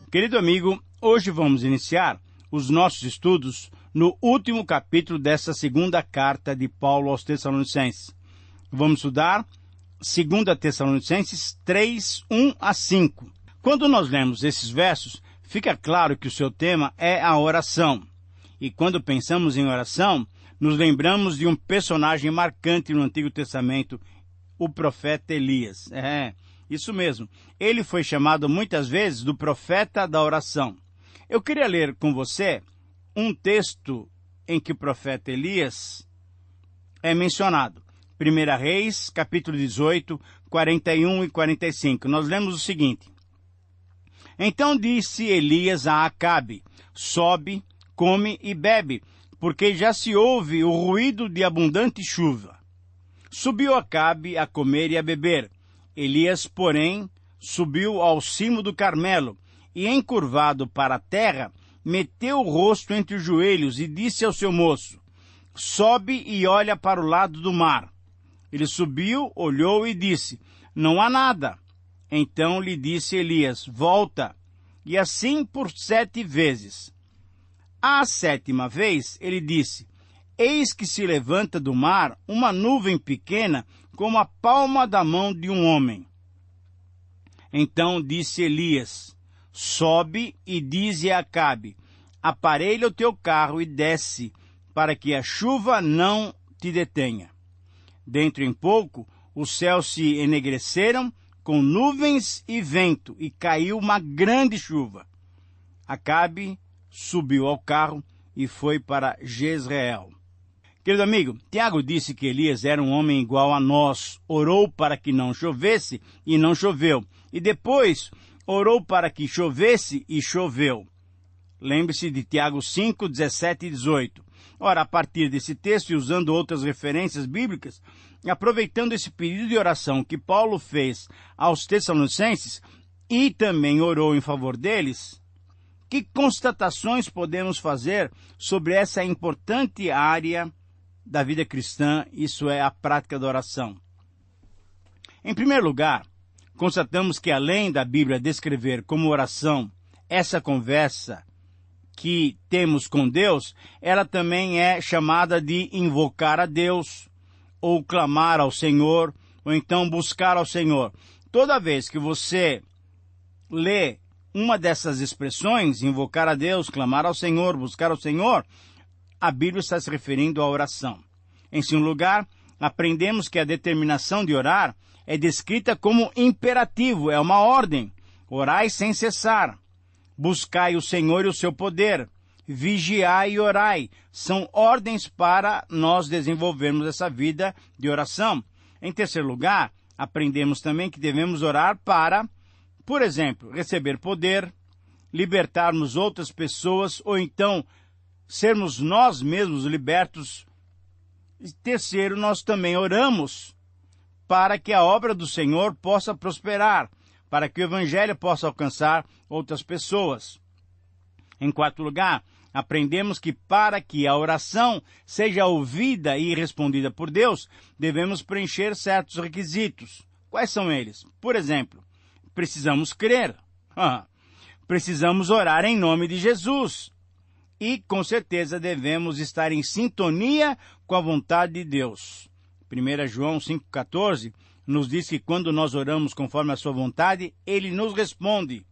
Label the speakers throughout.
Speaker 1: Querido amigo, hoje vamos iniciar os nossos estudos no último capítulo dessa segunda carta de Paulo aos Tessalonicenses. Vamos estudar 2 Tessalonicenses 3, 1 a 5. Quando nós lemos esses versos, fica claro que o seu tema é a oração. E quando pensamos em oração, nos lembramos de um personagem marcante no Antigo Testamento, o profeta Elias. Isso mesmo. Ele foi chamado muitas vezes do profeta da oração. Eu queria ler com você um texto em que o profeta Elias é mencionado. 1 Reis, capítulo 18, 41 e 45. Nós lemos o seguinte. Então disse Elias a Acabe, sobe, come e bebe, porque já se ouve o ruído de abundante chuva. Subiu Acabe a comer e a beber. Elias, porém, subiu ao cimo do Carmelo e, encurvado para a terra, meteu o rosto entre os joelhos e disse ao seu moço, sobe e olha para o lado do mar. Ele subiu, olhou e disse, não há nada. Então lhe disse Elias, volta, e assim por 7 vezes. À 7ª vez, ele disse, eis que se levanta do mar uma nuvem pequena como a palma da mão de um homem. Então disse Elias, sobe e dize a Acabe, aparelha o teu carro e desce, para que a chuva não te detenha. Dentro em pouco, os céus se enegreceram com nuvens e vento, e caiu uma grande chuva. Acabe subiu ao carro e foi para Jezreel. Querido amigo, Tiago disse que Elias era um homem igual a nós, orou para que não chovesse e não choveu, e depois orou para que chovesse e choveu. Lembre-se de Tiago 5, 17 e 18. Ora, a partir desse texto e usando outras referências bíblicas, aproveitando esse pedido de oração que Paulo fez aos Tessalonicenses e também orou em favor deles, que constatações podemos fazer sobre essa importante área da vida cristã, isso é, a prática da oração? Em primeiro lugar, constatamos que além da Bíblia descrever como oração essa conversa que temos com Deus, ela também é chamada de invocar a Deus, ou clamar ao Senhor, ou então buscar ao Senhor. Toda vez que você lê uma dessas expressões, invocar a Deus, clamar ao Senhor, buscar ao Senhor, a Bíblia está se referindo à oração. Em segundo lugar, aprendemos que a determinação de orar é descrita como imperativo, é uma ordem. Orai sem cessar. Buscai o Senhor e o seu poder. Vigiai e orai. São ordens para nós desenvolvermos essa vida de oração. Em terceiro lugar, aprendemos também que devemos orar para, por exemplo, receber poder, libertarmos outras pessoas ou então sermos nós mesmos libertos. E terceiro, nós também oramos para que a obra do Senhor possa prosperar, para que o Evangelho possa alcançar outras pessoas. Em quarto lugar, aprendemos que para que a oração seja ouvida e respondida por Deus, devemos preencher certos requisitos. Quais são eles? Por exemplo, precisamos crer. Precisamos orar em nome de Jesus. E, com certeza, devemos estar em sintonia com a vontade de Deus. 1 João 5,14 nos diz que quando nós oramos conforme a sua vontade, Ele nos responde.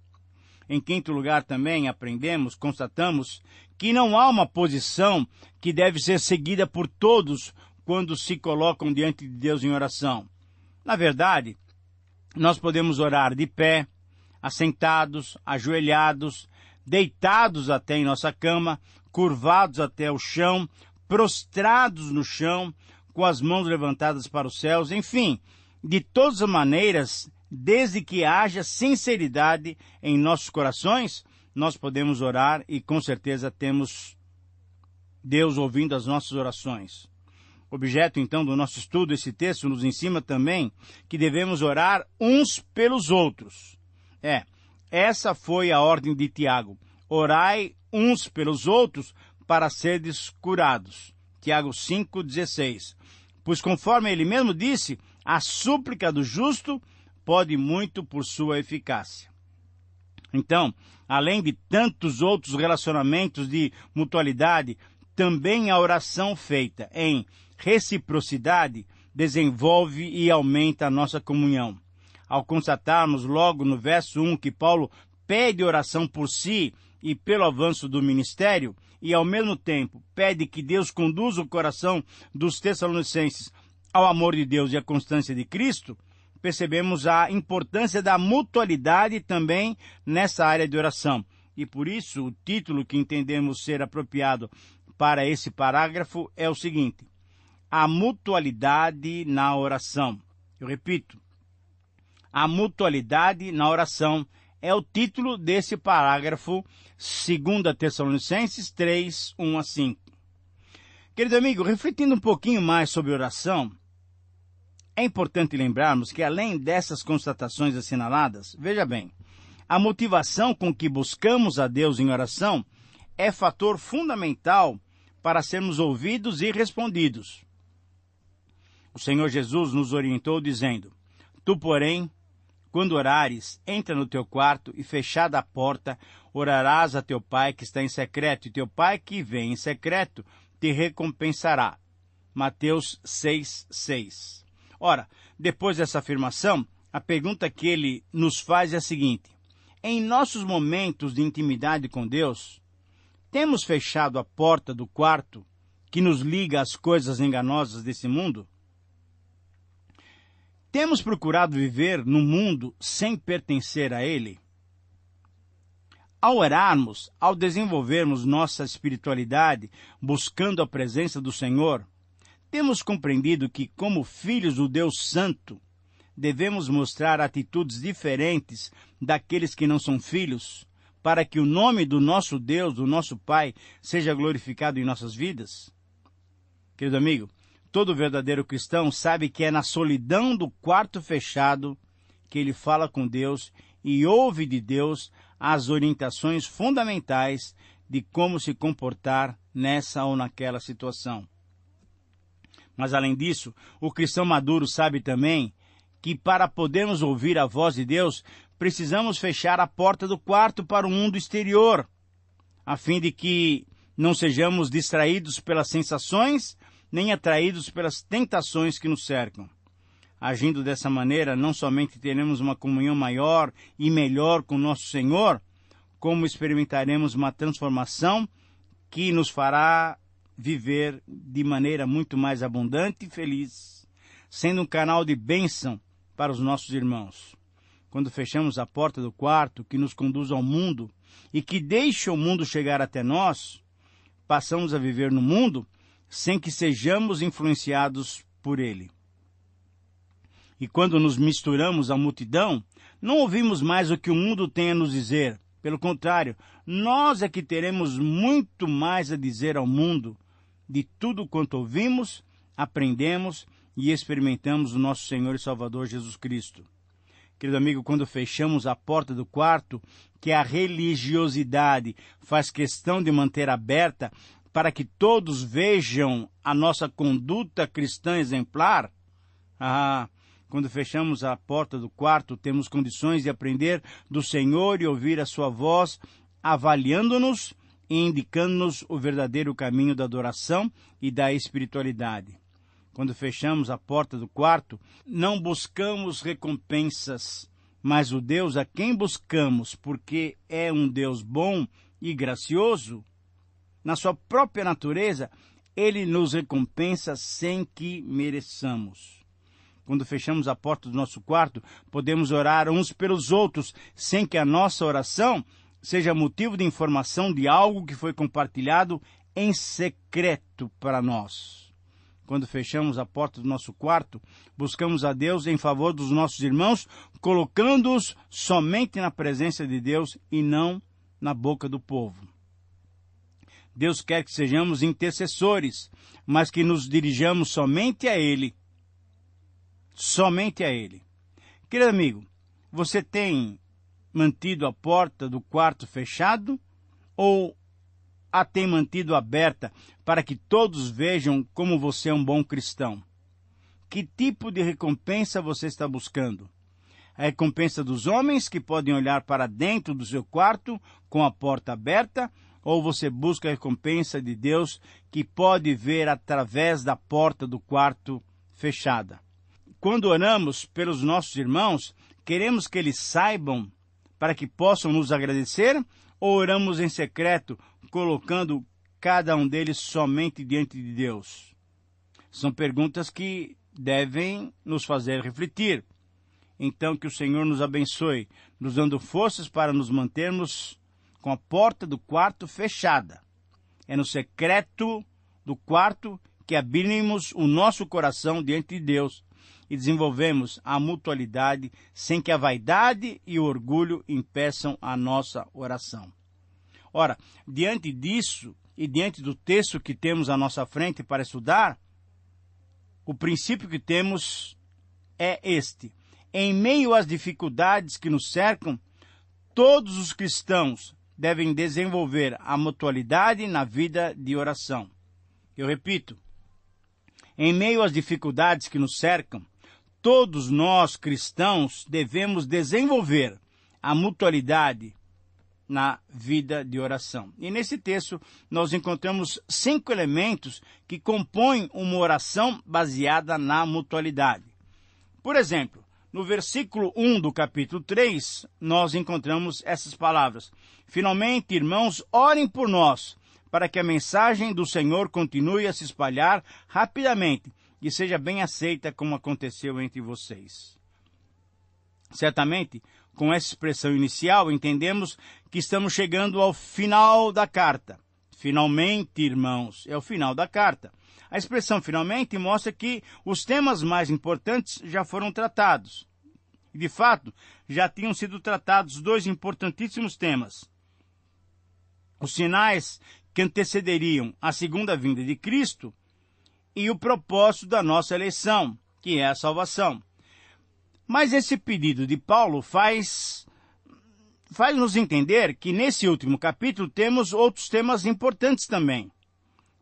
Speaker 1: Em quinto lugar também aprendemos, constatamos, que não há uma posição que deve ser seguida por todos quando se colocam diante de Deus em oração. Na verdade, nós podemos orar de pé, assentados, ajoelhados, deitados até em nossa cama, curvados até o chão, prostrados no chão, com as mãos levantadas para os céus, enfim, de todas as maneiras, desde que haja sinceridade em nossos corações, nós podemos orar e com certeza temos Deus ouvindo as nossas orações. Objeto, então, do nosso estudo, esse texto nos ensina também que devemos orar uns pelos outros. Essa foi a ordem de Tiago. Orai uns pelos outros para serdes curados. Tiago 5,16. Pois conforme ele mesmo disse, a súplica do justo pode muito por sua eficácia. Então, além de tantos outros relacionamentos de mutualidade, também a oração feita em reciprocidade desenvolve e aumenta a nossa comunhão. Ao constatarmos logo no verso 1 que Paulo pede oração por si e pelo avanço do ministério, e ao mesmo tempo pede que Deus conduza o coração dos Tessalonicenses ao amor de Deus e à constância de Cristo, percebemos a importância da mutualidade também nessa área de oração. E por isso, o título que entendemos ser apropriado para esse parágrafo é o seguinte: a mutualidade na oração. Eu repito, a mutualidade na oração é o título desse parágrafo, 2 Tessalonicenses 3, 1 a 5. Querido amigo, refletindo um pouquinho mais sobre oração, é importante lembrarmos que, além dessas constatações assinaladas, veja bem, a motivação com que buscamos a Deus em oração é fator fundamental para sermos ouvidos e respondidos. O Senhor Jesus nos orientou dizendo: Tu, porém, quando orares, entra no teu quarto e, fechada a porta, orarás a teu Pai que está em secreto, e teu Pai que vem em secreto te recompensará. Mateus 6, 6. Ora, depois dessa afirmação, a pergunta que ele nos faz é a seguinte: em nossos momentos de intimidade com Deus, temos fechado a porta do quarto que nos liga às coisas enganosas desse mundo? Temos procurado viver no mundo sem pertencer a ele? Ao orarmos, ao desenvolvermos nossa espiritualidade, buscando a presença do Senhor, temos compreendido que, como filhos do Deus Santo, devemos mostrar atitudes diferentes daqueles que não são filhos, para que o nome do nosso Deus, do nosso Pai, seja glorificado em nossas vidas? Querido amigo, todo verdadeiro cristão sabe que é na solidão do quarto fechado que ele fala com Deus e ouve de Deus as orientações fundamentais de como se comportar nessa ou naquela situação. Mas, além disso, o cristão maduro sabe também que, para podermos ouvir a voz de Deus, precisamos fechar a porta do quarto para o mundo exterior, a fim de que não sejamos distraídos pelas sensações nem atraídos pelas tentações que nos cercam. Agindo dessa maneira, não somente teremos uma comunhão maior e melhor com nosso Senhor, como experimentaremos uma transformação que nos fará viver de maneira muito mais abundante e feliz, sendo um canal de bênção para os nossos irmãos. Quando fechamos a porta do quarto que nos conduz ao mundo e que deixa o mundo chegar até nós, passamos a viver no mundo sem que sejamos influenciados por ele. E quando nos misturamos à multidão, não ouvimos mais o que o mundo tem a nos dizer. Pelo contrário, nós é que teremos muito mais a dizer ao mundo de tudo quanto ouvimos, aprendemos e experimentamos o nosso Senhor e Salvador Jesus Cristo. Querido amigo, quando fechamos a porta do quarto, que a religiosidade faz questão de manter aberta para que todos vejam a nossa conduta cristã exemplar, quando fechamos a porta do quarto, temos condições de aprender do Senhor e ouvir a sua voz, avaliando-nos e indicando-nos o verdadeiro caminho da adoração e da espiritualidade. Quando fechamos a porta do quarto, não buscamos recompensas, mas o Deus a quem buscamos, porque é um Deus bom e gracioso, na sua própria natureza, ele nos recompensa sem que mereçamos. Quando fechamos a porta do nosso quarto, podemos orar uns pelos outros, sem que a nossa oração seja motivo de informação de algo que foi compartilhado em secreto para nós. Quando fechamos a porta do nosso quarto, buscamos a Deus em favor dos nossos irmãos, colocando-os somente na presença de Deus e não na boca do povo. Deus quer que sejamos intercessores, mas que nos dirijamos somente a Ele. Somente a Ele. Querido amigo, você tem mantido a porta do quarto fechado ou a tem mantido aberta para que todos vejam como você é um bom cristão? Que tipo de recompensa você está buscando? A recompensa dos homens que podem olhar para dentro do seu quarto com a porta aberta, ou você busca a recompensa de Deus que pode ver através da porta do quarto fechada? Quando oramos pelos nossos irmãos, queremos que eles saibam para que possam nos agradecer, ou oramos em secreto, colocando cada um deles somente diante de Deus? São perguntas que devem nos fazer refletir. Então, que o Senhor nos abençoe, nos dando forças para nos mantermos com a porta do quarto fechada. É no secreto do quarto que abrimos o nosso coração diante de Deus e desenvolvemos a mutualidade sem que a vaidade e o orgulho impeçam a nossa oração. Ora, diante disso e diante do texto que temos à nossa frente para estudar, o princípio que temos é este: em meio às dificuldades que nos cercam, todos os cristãos devem desenvolver a mutualidade na vida de oração. Eu repito, em meio às dificuldades que nos cercam, todos nós cristãos devemos desenvolver a mutualidade na vida de oração. E nesse texto nós encontramos 5 elementos que compõem uma oração baseada na mutualidade. Por exemplo, no versículo 1 do capítulo 3, nós encontramos essas palavras: finalmente, irmãos, orem por nós, para que a mensagem do Senhor continue a se espalhar rapidamente e seja bem aceita como aconteceu entre vocês. Certamente, com essa expressão inicial, entendemos que estamos chegando ao final da carta. Finalmente, irmãos, é o final da carta. A expressão finalmente mostra que os temas mais importantes já foram tratados. E, de fato, já tinham sido tratados 2 importantíssimos temas: os sinais que antecederiam a segunda vinda de Cristo e o propósito da nossa eleição, que é a salvação. Mas esse pedido de Paulo faz-nos entender que nesse último capítulo temos outros temas importantes também.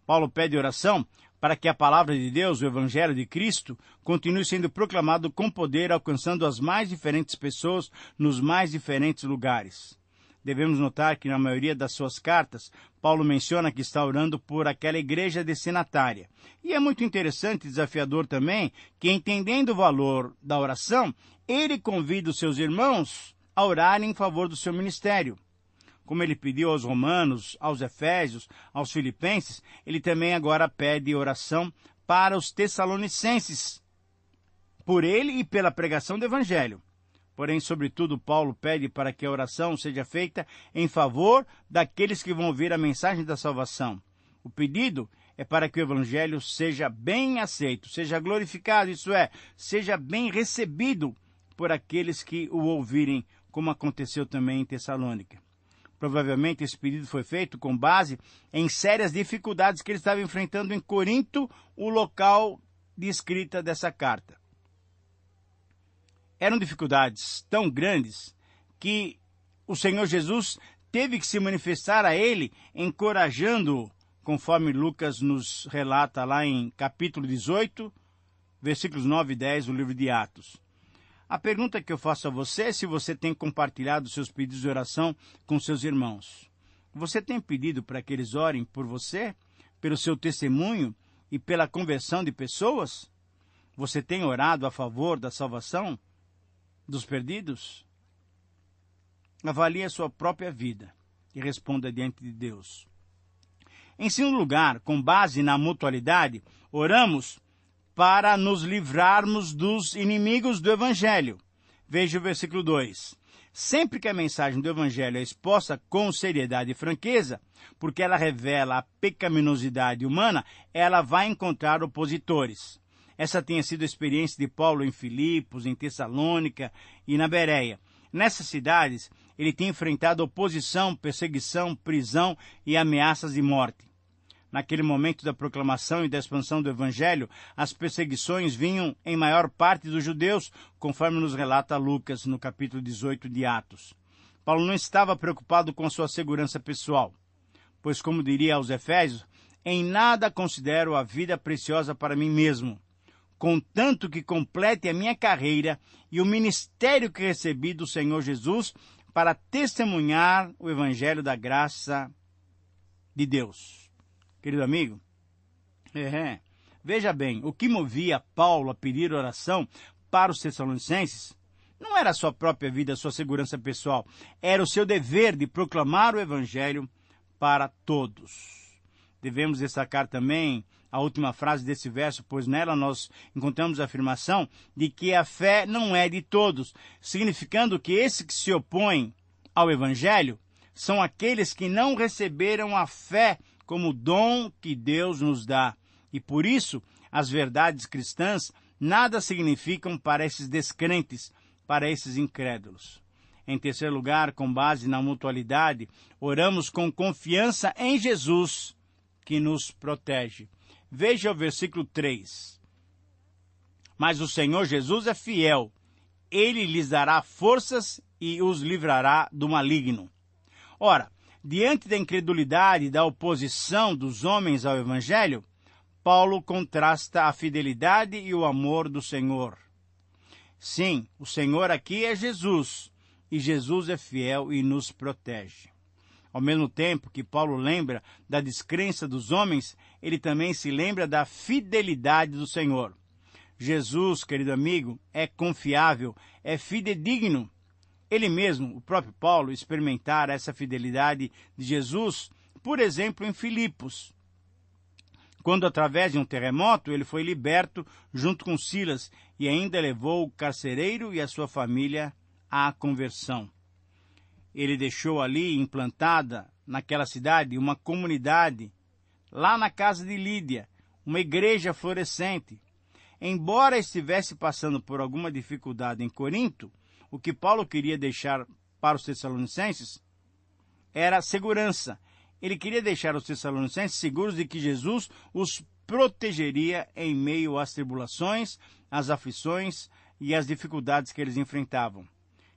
Speaker 1: Paulo pede oração para que a palavra de Deus, o Evangelho de Cristo, continue sendo proclamado com poder, alcançando as mais diferentes pessoas nos mais diferentes lugares. Devemos notar que na maioria das suas cartas, Paulo menciona que está orando por aquela igreja destinatária. E é muito interessante e desafiador também que, entendendo o valor da oração, ele convida os seus irmãos a orarem em favor do seu ministério. Como ele pediu aos romanos, aos efésios, aos filipenses, ele também agora pede oração para os tessalonicenses, por ele e pela pregação do Evangelho. Porém, sobretudo, Paulo pede para que a oração seja feita em favor daqueles que vão ouvir a mensagem da salvação. O pedido é para que o Evangelho seja bem aceito, seja glorificado, isso é, seja bem recebido por aqueles que o ouvirem, como aconteceu também em Tessalônica. Provavelmente esse pedido foi feito com base em sérias dificuldades que ele estava enfrentando em Corinto, o local de escrita dessa carta. Eram dificuldades tão grandes que o Senhor Jesus teve que se manifestar a ele, encorajando-o, conforme Lucas nos relata lá em capítulo 18, versículos 9 e 10 do livro de Atos. A pergunta que eu faço a você é se você tem compartilhado seus pedidos de oração com seus irmãos. Você tem pedido para que eles orem por você, pelo seu testemunho e pela conversão de pessoas? Você tem orado a favor da salvação dos perdidos? Avalie a sua própria vida e responda diante de Deus. Em segundo lugar, com base na mutualidade, oramos para nos livrarmos dos inimigos do Evangelho. Veja o versículo 2. Sempre que a mensagem do Evangelho é exposta com seriedade e franqueza, porque ela revela a pecaminosidade humana, ela vai encontrar opositores. Essa tenha sido a experiência de Paulo em Filipos, em Tessalônica e na Bereia. Nessas cidades, ele tem enfrentado oposição, perseguição, prisão e ameaças de morte. Naquele momento da proclamação e da expansão do Evangelho, as perseguições vinham em maior parte dos judeus, conforme nos relata Lucas no capítulo 18 de Atos. Paulo não estava preocupado com a sua segurança pessoal, pois, como diria aos Efésios, em nada considero a vida preciosa para mim mesmo, contanto que complete a minha carreira e o ministério que recebi do Senhor Jesus para testemunhar o Evangelho da graça de Deus. Querido amigo, veja bem, o que movia Paulo a pedir oração para os Tessalonicenses não era a sua própria vida, a sua segurança pessoal, era o seu dever de proclamar o Evangelho para todos. Devemos destacar também a última frase desse verso, pois nela nós encontramos a afirmação de que a fé não é de todos, significando que esses que se opõem ao Evangelho são aqueles que não receberam a fé como dom que Deus nos dá. E por isso, as verdades cristãs nada significam para esses descrentes, para esses incrédulos. Em terceiro lugar, com base na mutualidade, oramos com confiança em Jesus, que nos protege. Veja o versículo 3. Mas o Senhor Jesus é fiel. Ele lhes dará forças e os livrará do maligno. Ora, diante da incredulidade e da oposição dos homens ao Evangelho, Paulo contrasta a fidelidade e o amor do Senhor. Sim, o Senhor aqui é Jesus, e Jesus é fiel e nos protege. Ao mesmo tempo que Paulo lembra da descrença dos homens, ele também se lembra da fidelidade do Senhor. Jesus, querido amigo, é confiável, é fidedigno. Ele mesmo, o próprio Paulo, experimentara essa fidelidade de Jesus, por exemplo, em Filipos, quando, através de um terremoto, ele foi liberto junto com Silas e ainda levou o carcereiro e a sua família à conversão. Ele deixou ali, implantada naquela cidade, uma comunidade, lá na casa de Lídia, uma igreja florescente. Embora estivesse passando por alguma dificuldade em Corinto, o que Paulo queria deixar para os Tessalonicenses era segurança. Ele queria deixar os Tessalonicenses seguros de que Jesus os protegeria em meio às tribulações, às aflições e às dificuldades que eles enfrentavam.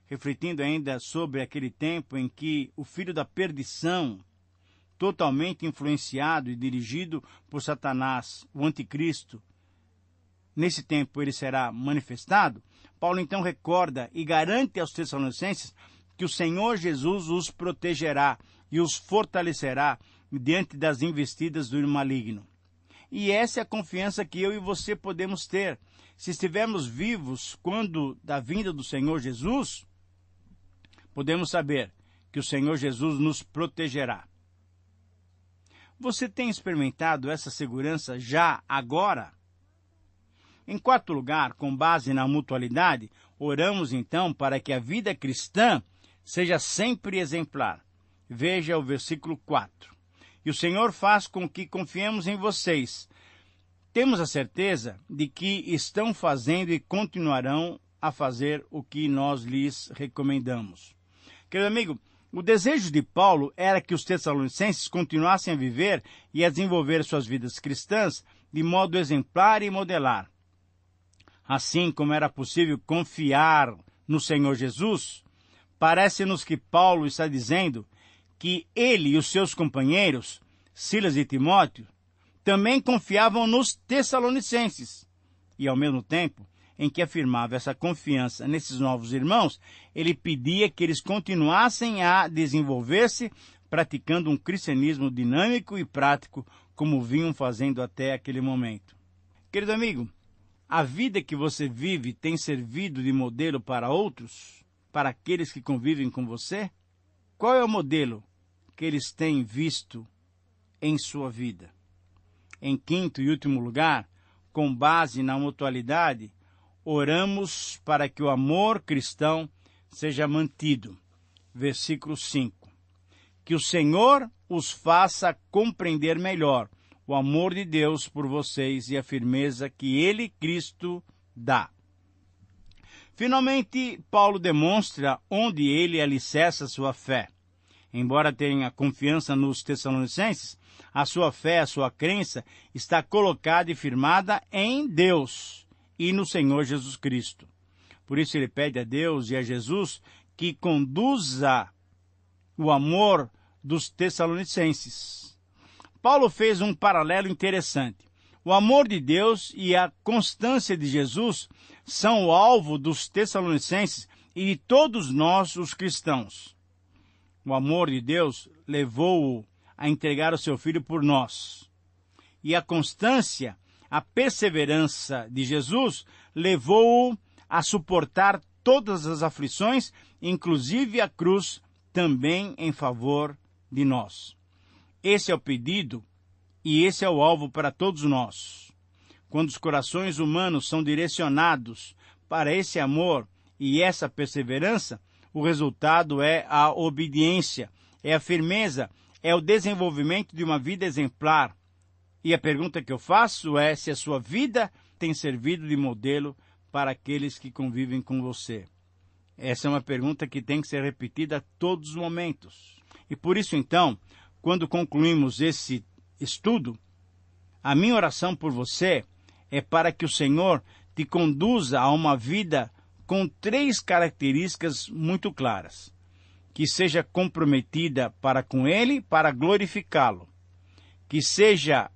Speaker 1: Refletindo ainda sobre aquele tempo em que o filho da perdição, totalmente influenciado e dirigido por Satanás, o anticristo, nesse tempo ele será manifestado, Paulo então recorda e garante aos Tessalonicenses que o Senhor Jesus os protegerá e os fortalecerá diante das investidas do maligno. E essa é a confiança que eu e você podemos ter. Se estivermos vivos quando da vinda do Senhor Jesus, podemos saber que o Senhor Jesus nos protegerá. Você tem experimentado essa segurança já agora? Em quarto lugar, com base na mutualidade, oramos então para que a vida cristã seja sempre exemplar. Veja o versículo 4. E o Senhor faz com que confiemos em vocês. Temos a certeza de que estão fazendo e continuarão a fazer o que nós lhes recomendamos. Querido amigo, o desejo de Paulo era que os Tessalonicenses continuassem a viver e a desenvolver suas vidas cristãs de modo exemplar e modelar. Assim como era possível confiar no Senhor Jesus, parece-nos que Paulo está dizendo que ele e os seus companheiros, Silas e Timóteo, também confiavam nos Tessalonicenses. E, ao mesmo tempo em que afirmava essa confiança nesses novos irmãos, ele pedia que eles continuassem a desenvolver-se, praticando um cristianismo dinâmico e prático, como vinham fazendo até aquele momento. Querido amigo, a vida que você vive tem servido de modelo para outros, para aqueles que convivem com você? Qual é o modelo que eles têm visto em sua vida? Em quinto e último lugar, com base na mutualidade, oramos para que o amor cristão seja mantido. Versículo 5. Que o Senhor os faça compreender melhor o amor de Deus por vocês e a firmeza que Ele, Cristo, dá. Finalmente, Paulo demonstra onde ele alicerça sua fé. Embora tenha confiança nos Tessalonicenses, a sua fé, a sua crença está colocada e firmada em Deus e no Senhor Jesus Cristo. Por isso ele pede a Deus e a Jesus que conduza o amor dos Tessalonicenses. Paulo fez um paralelo interessante. O amor de Deus e a constância de Jesus são o alvo dos Tessalonicenses e de todos nós, os cristãos. O amor de Deus levou-o a entregar o seu Filho por nós. E a constância, a perseverança de Jesus levou-o a suportar todas as aflições, inclusive a cruz, também em favor de nós. Esse é o pedido e esse é o alvo para todos nós. Quando os corações humanos são direcionados para esse amor e essa perseverança, o resultado é a obediência, é a firmeza, é o desenvolvimento de uma vida exemplar. E a pergunta que eu faço é se a sua vida tem servido de modelo para aqueles que convivem com você. Essa é uma pergunta que tem que ser repetida a todos os momentos. E por isso, então, quando concluímos esse estudo, a minha oração por você é para que o Senhor te conduza a uma vida com 3 características muito claras. Que seja comprometida para com Ele, para glorificá-lo. Que seja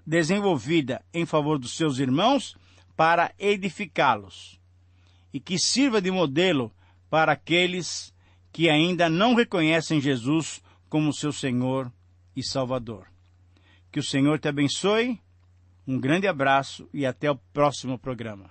Speaker 1: desenvolvida em favor dos seus irmãos, para edificá-los. E que sirva de modelo para aqueles que ainda não reconhecem Jesus como seu Senhor e Salvador. Que o Senhor te abençoe, um grande abraço e até o próximo programa.